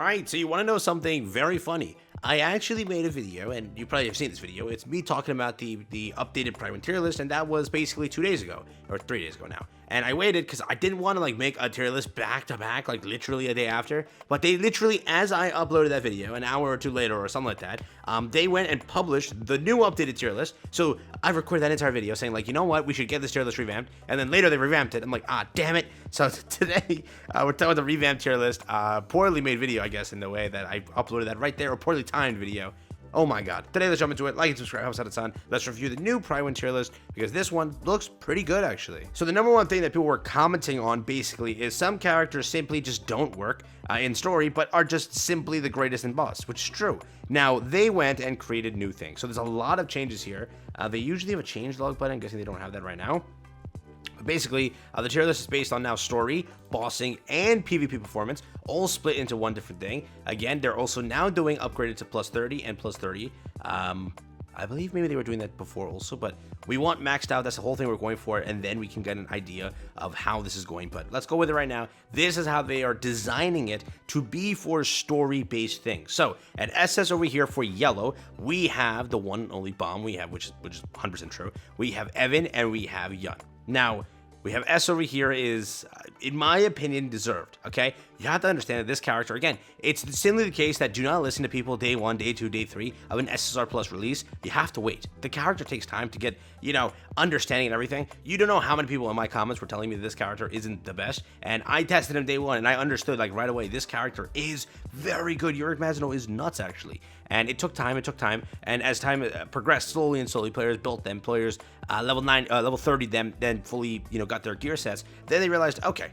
Alright, so you want to know something very funny? I actually made a video, and you probably have seen this video. It's me talking about the updated Prime tier list, and that was basically 2 days ago, or 3 days ago now. And I waited because I didn't want to like make a tier list back to back, like literally a day after. But they literally, as I uploaded that video, an hour or two later or something like that, they went and published the new updated tier list. So I recorded that entire video saying like, you know what, we should get this tier list revamped. And then later they revamped it. I'm like, ah, damn it. So today we're talking about the revamped tier list. Poorly made video, I guess, in the way that I uploaded that right there, a poorly timed video. Oh my god. Today, let's jump into it. Like and subscribe, helps out a ton. Let's review the new Prime 1 tier list because this one looks pretty good, actually. So the number one thing that people were commenting on, basically, is some characters simply just don't work in story, but are just simply the greatest in boss, which is true. Now, they went and created new things. So there's a lot of changes here. They usually have a changelog button. I'm guessing they don't have that right now. Basically, the tier list is based on now story, bossing, and PvP performance, all split into one different thing. Again, they're also now doing upgraded to plus 30 and plus 30. I believe maybe they were doing that before also, but we want maxed out. That's the whole thing we're going for, and then we can get an idea of how this is going. But let's go with it right now. This is how they are designing it to be for story-based things. So at SS over here for yellow, we have the one and only bomb we have, which is 100% true. We have Evan and we have Yun. Now, we have S over here is, in my opinion, deserved, okay? You have to understand that this character, again, it's simply the case that do not listen to people day 1, day 2, day 3 of an SSR Plus release. You have to wait. The character takes time to get, you know, understanding and everything. You don't know how many people in my comments were telling me that this character isn't the best, and I tested him day 1, and I understood, like, right away, this character is very good. Yorick Mazino is nuts, actually. And it took time, and as time progressed, slowly and slowly, players built them, players level 30 them, then fully, you know, got their gear sets. Then they realized, okay,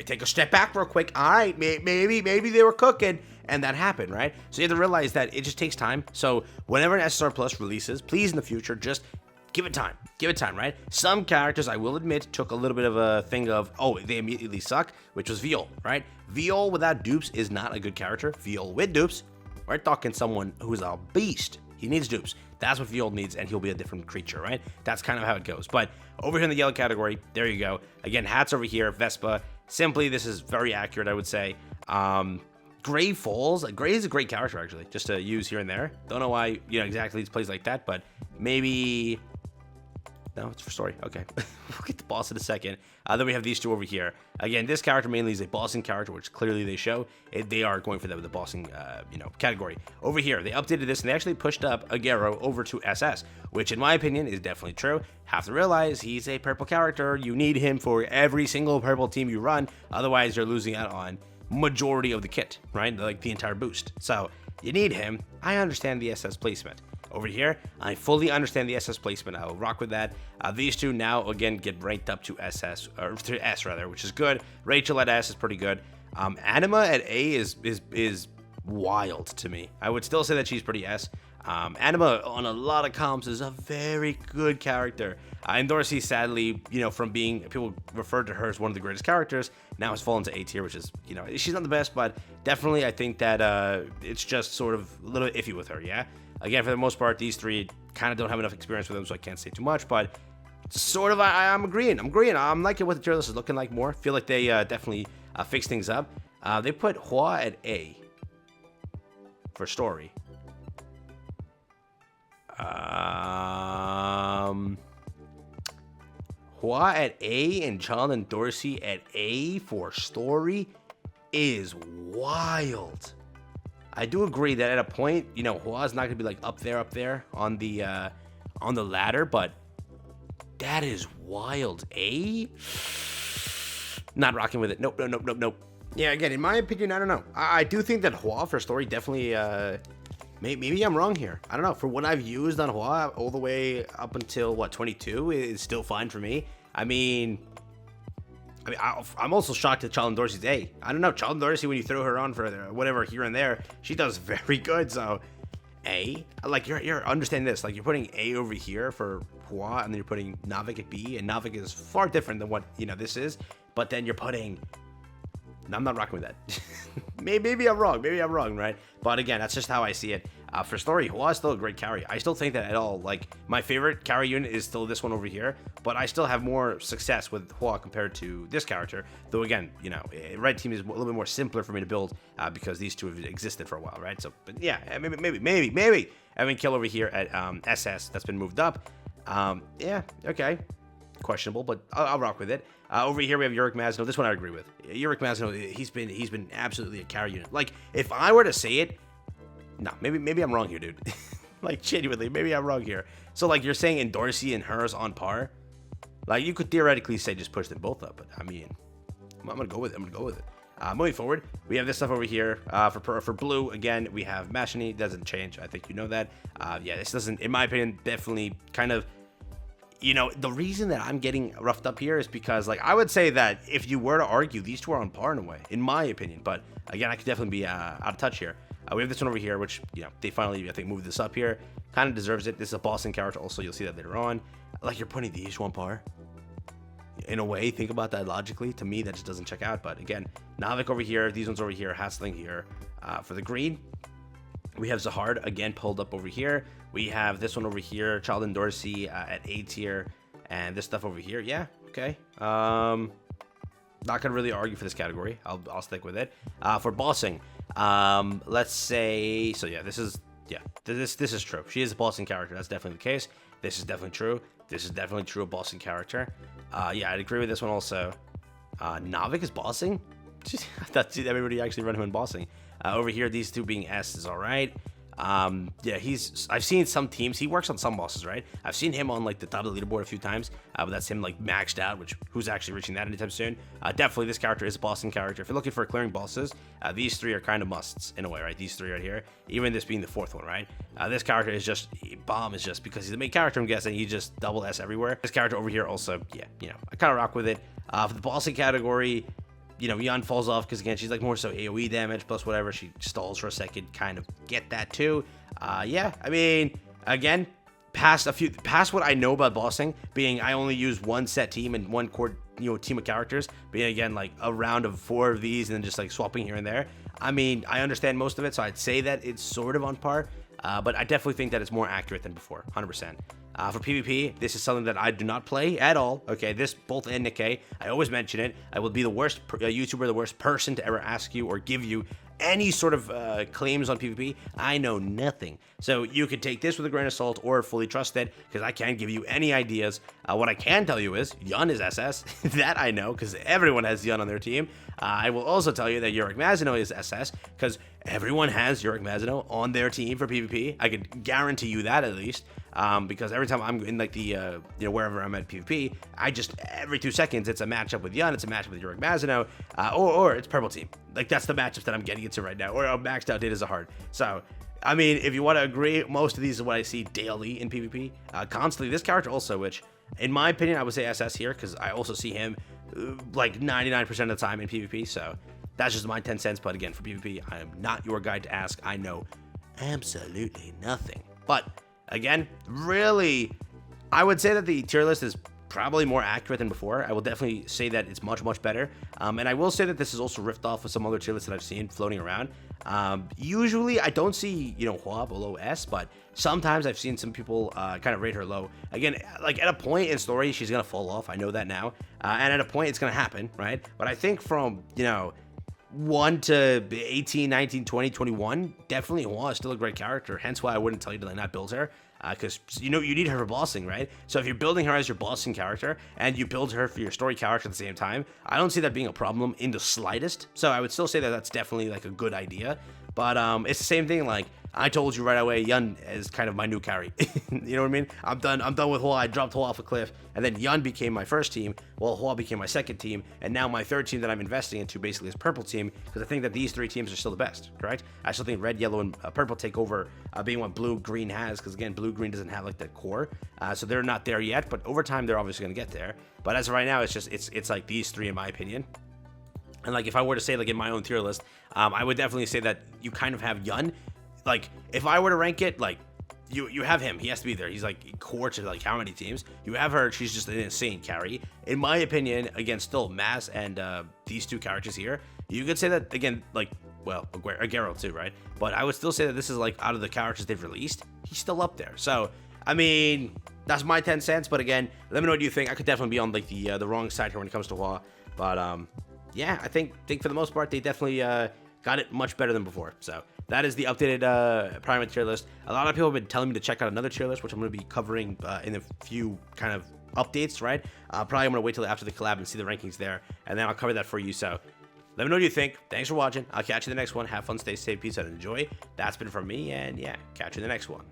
take a step back real quick. All right, maybe they were cooking, and that happened, right? So you have to realize that it just takes time. So whenever an SSR Plus releases, please in the future, just give it time, right? Some characters, I will admit, took a little bit of a thing of, oh, they immediately suck, which was Viol, right? Viol without dupes is not a good character. Viol with dupes, we're talking someone who's a beast. He needs dupes. That's what Viol needs, and he'll be a different creature, right? That's kind of how it goes. But over here in the yellow category, there you go. Again, hats over here, Vespa. Simply, this is very accurate, I would say. Gray Falls. Gray is a great character, actually, just to use here and there. Don't know why, you know, exactly he plays like that, but maybe... No, it's for story. Okay. We'll get the boss in a second. Then we have these two over here. Again, this character mainly is a bossing character, which clearly they show. They are going for the bossing, you know, category. Over here, they updated this, and they actually pushed up Agero over to SS, which in my opinion is definitely true. Have to realize he's a purple character. You need him for every single purple team you run. Otherwise, you're losing out on majority of the kit, right? Like the entire boost. So you need him. I understand the SS placement. Over here, I fully understand the SS placement. I will rock with that. These two now, again, get ranked up to SS, or to S, rather, which is good. Rachel at S is pretty good. Anima at A is wild to me. I would still say that she's pretty S. Anima, on a lot of comps, is a very good character. And Dorsey, sadly, you know, from being, people referred to her as one of the greatest characters, now has fallen to A tier, which is, you know, she's not the best, but definitely I think that it's just sort of a little iffy with her, yeah? Again, for the most part, these three kind of don't have enough experience with them, so I can't say too much, but sort of, I'm agreeing. I'm liking what the tier list is looking like more. Feel like they definitely fix things up. They put Hua at A for story. Hua at A and Chan and Dorsey at A for story is wild. I do agree that at a point, you know, Hua's not gonna be like up there on the ladder, but that is wild. A? Not rocking with it. Nope. Yeah, again, in my opinion, I don't know. I do think that Hua for story definitely, maybe I'm wrong here. I don't know. For what I've used on Hua all the way up until, what, 22, is still fine for me. I mean, I'm also shocked at Charlene Dorsey's A. I don't know, Charlene Dorsey, when you throw her on for whatever here and there, she does very good. So A, like you're understanding this, like you're putting A over here for Hua, and then you're putting Navik at B, and Navik is far different than what, you know, this is. But then you're putting, I'm not rocking with that. maybe I'm wrong, right? But again, that's just how I see it. For story, Hua is still a great carry. I still think that at all, like, my favorite carry unit is still this one over here, but I still have more success with Hua compared to this character. Though again, you know, red team is a little bit more simpler for me to build because these two have existed for a while, right? So, but yeah, maybe. Evan Kill over here at SS, that's been moved up. Yeah, okay. Questionable, but I'll rock with it. Over here we have Yurik Mazno. This one I agree with. Yurik Mazno, he's been absolutely a carry unit. Like, if I were to say it, no, maybe I'm wrong here, dude. Like, genuinely, maybe I'm wrong here. So, like, you're saying Endorsey and hers on par? Like, you could theoretically say just push them both up, but I mean, I'm gonna go with it. Moving forward, we have this stuff over here. For blue, again, we have Mashini. Doesn't change. I think you know that. Yeah, this doesn't, in my opinion, definitely kind of, you know, the reason that I'm getting roughed up here is because, like, I would say that if you were to argue, these two are on par in a way, in my opinion. But again, I could definitely be out of touch here. We have this one over here, which, you know, they finally, I think, moved this up here. Kind of deserves it. This is a Boston character also. You'll see that later on. Like, you're putting these one par. In a way, think about that logically. To me, that just doesn't check out. But again, Navik over here. These ones over here. Hassling here. For the green, we have Zahard again pulled up over here. We have this one over here. Child Endorsey at A tier. And this stuff over here. Yeah, okay. Not gonna really argue for this category. I'll stick with it. For bossing, let's say, so yeah, this is true. She is a bossing character. That's definitely the case. This is definitely true. This is definitely true, a bossing character. Yeah, I'd agree with this one also. Navik is bossing? I thought everybody actually run him in bossing. Over here, these two being S is all right. Yeah, I've seen some teams, he works on some bosses, right? I've seen him on like the top of the leaderboard a few times, but that's him like maxed out, which who's actually reaching that anytime soon? Definitely this character is a bossing character. If you're looking for clearing bosses, these three are kind of musts in a way, right? These three right here, even this being the fourth one, right? This character is just, bomb is just because he's the main character, I'm guessing, he just double S everywhere. This character over here also, yeah, you know, I kind of rock with it. For the bossing category, you know, Yun falls off because, again, she's like more so AoE damage plus whatever. She stalls for a second, kind of get that too. Yeah, I mean, again, past what I know about bossing, being I only use one set team and one core, you know, team of characters, being again like a round of 4 of these and then just like swapping here and there. I mean, I understand most of it, so I'd say that it's sort of on par. But I definitely think that it's more accurate than before, 100%. For PvP, this is something that I do not play at all. Okay, this both and Nikkei, I always mention it. I will be the worst YouTuber, the worst person to ever ask you or give you any sort of claims on PvP. I know nothing. So you could take this with a grain of salt or fully trust it, because I can't give you any ideas. What I can tell you is Yun is SS. That I know, because everyone has Yun on their team. I will also tell you that Yurik Mazino is SS, because everyone has Yurik Mazino on their team for PvP. I could guarantee you that at least. Because every time I'm in like the, you know, wherever I'm at PvP, I just, every 2 seconds, it's a matchup with Yun, it's a matchup with Yurik Mazino, or it's purple team. Like, that's the matchups that I'm getting into right now, or a maxed out Data Zahard. So, I mean, if you want to agree, most of these are what I see daily in PvP. Constantly, this character also, which, in my opinion, I would say SS here, because I also see him, like, 99% of the time in PvP, so that's just my 10 cents, but again, for PvP, I am not your guy to ask. I know absolutely nothing. But again, really, I would say that the tier list is probably more accurate than before. I will definitely say that it's much, much better. And I will say that this is also ripped off of some other tier lists that I've seen floating around. Usually, I don't see, you know, Hua below S, but sometimes I've seen some people kind of rate her low. Again, like at a point in story, she's going to fall off. I know that now. And at a point, it's going to happen, right? But I think from, you know, 1 to 18, 19, 20, 21, definitely Hua is still a great character. Hence why I wouldn't tell you to like not build her. Because, you know, you need her for bossing, right? So if you're building her as your bossing character and you build her for your story character at the same time, I don't see that being a problem in the slightest. So I would still say that that's definitely like a good idea. But it's the same thing, like, I told you right away, Yun is kind of my new carry. You know what I mean? I'm done with Hua. I dropped Hua off a cliff, and then Yun became my first team, while Hua became my second team, and now my third team that I'm investing into basically is purple team, because I think that these 3 teams are still the best, correct? I still think red, yellow, and purple take over being what blue, green has, because again, blue, green doesn't have like the core, so they're not there yet, but over time, they're obviously going to get there. But as of right now, it's like these 3 in my opinion. And like if I were to say like in my own tier list, I would definitely say that you kind of have Yun. Like if I were to rank it, like you have him, he has to be there. He's like core to like how many teams. You have her, she's just an insane carry. In my opinion, again, still Mass and these 2 characters here, you could say that again, like well, Aguero too, right? But I would still say that this is like out of the characters they've released, he's still up there. So, I mean, that's my 10 cents. But again, let me know what you think. I could definitely be on like the wrong side here when it comes to WoW. But yeah, I think for the most part, they definitely got it much better than before. So that is the updated Prime tier list. A lot of people have been telling me to check out another tier list, which I'm going to be covering in a few kind of updates, right? Probably I'm going to wait till after the collab and see the rankings there, and then I'll cover that for you. So let me know what you think. Thanks for watching. I'll catch you in the next one. Have fun, stay safe, peace out, and enjoy. That's been from me, and yeah, catch you in the next one.